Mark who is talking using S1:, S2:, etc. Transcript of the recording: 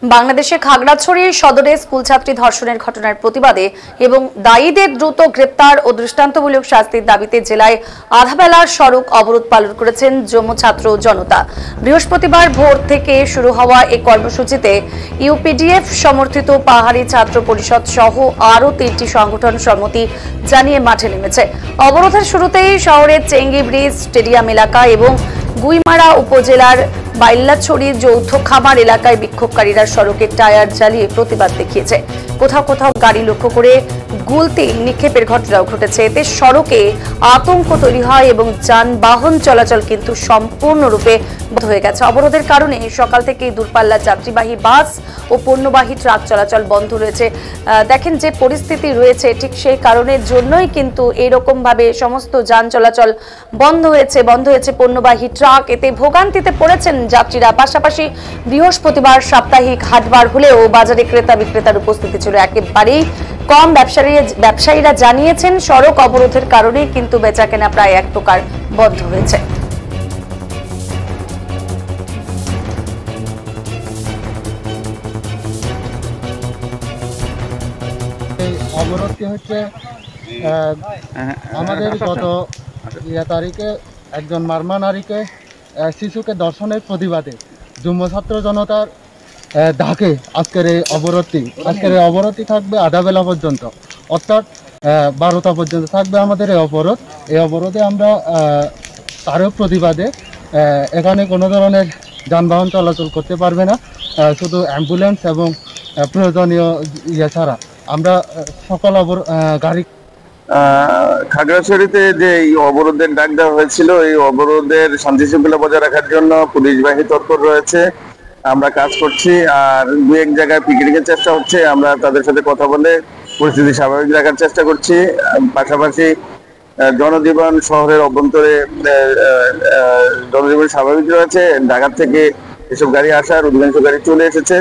S1: বাংলাদেশের খাগড়াছড়ি সদরে স্কুল ছাত্রী ধর্ষণের ঘটনার প্রতিবাদে এবং দায়ীদের দ্রুত গ্রেপ্তার ও দৃষ্টান্তমূলক শাস্তির দাবিতে জেলায় আধাবেলার সড়ক অবরোধ পালন করেছেন যৌম ছাত্র জনতা। বৃহস্পতিবার ভোর থেকে শুরু হওয়া এই কর্মসূচিতে ইউপিডিএফ সমর্থিত পাহাড়ি ছাত্র পরিষদ সহ আরও 3টি সংগঠন সম্মতি জানিয়ে মাঠে নেমেছে। অবরোধের শুরুতেই শহরের চেঙ্গি ব্রিজ, স্টেডিয়াম এলাকা এবং গুইমারা উপজেলার বাইল্লাছড়ি যৌথ খামার এলাকায় বিক্ষোভকারীরা সড়কের টায়ার জ্বালিয়ে প্রতিবাদ দেখিয়েছে। কোথাও কোথাও গাড়ি লক্ষ্য করে গুলতি নিক্ষেপের ঘটনাও ঘটেছে। এতে সড়কে আতঙ্ক তৈরি হয় এবং যানবাহন চলাচল কিন্তু সম্পূর্ণরূপে বন্ধ হয়ে গেছে। অবরোধের কারণে সকাল থেকে দূরপাল্লা যাত্রীবাহী বাস ও পণ্যবাহী ট্রাক চলাচল বন্ধ রয়েছে। দেখেন যে পরিস্থিতি রয়েছে, ঠিক সেই কারণের জন্যই কিন্তু এরকম ভাবে সমস্ত যান চলাচল বন্ধ হয়েছে পণ্যবাহী ট্রাক। এতে ভোগান্তিতে পড়েছেন যাত্রীরা। পাশাপাশি বৃহস্পতিবার সাপ্তাহিক হাটবার হলেও বাজারে ক্রেতা বিক্রেতার উপস্থিতি ছিল একেবারেই কম। ব্যবসায়ীরা জানিয়েছেন সড়ক অবরোধের কারণে কিন্তু বেচাকেনা প্রায় এক প্রকার বন্ধ হয়েছে।
S2: অবরোধটি হচ্ছে আমাদের গত তারিখে একজন মারমা নারীকে শিশুকে ধর্ষণের প্রতিবাদে যুব ছাত্র জনতার ডাকে আজকের এই অবরোধটি থাকবে আধাবেলা পর্যন্ত, অর্থাৎ 12টা পর্যন্ত থাকবে আমাদের এই অবরোধ। এই অবরোধে আমরা তারও প্রতিবাদে এখানে কোনো ধরনের যানবাহন চলাচল করতে পারবে না, শুধু অ্যাম্বুলেন্স এবং প্রয়োজনীয় ছাড়া আমরা সকল গাড়ি।
S3: খাগড়াছড়িতে যে এই অবরোধের ডাক দেওয়া হয়েছিল, এই অবরোধের শান্তি শৃঙ্খলা বজায় রাখার জন্য পুলিশ বাহিনী তৎপর রয়েছে। আমরা কাজ করছি, আর দু এক জায়গায় পিকেটিং এর চেষ্টা হচ্ছে। আমরা তাদের সাথে কথা বলে পরিস্থিতি স্বাভাবিক রাখার চেষ্টা করছি। পাশাপাশি জনজীবন শহরের অভ্যন্তরে জনজীবন স্বাভাবিক রয়েছে। ঢাকা থেকে এসব গাড়ি আসার অধিকাংশ গাড়ি চলে এসেছে।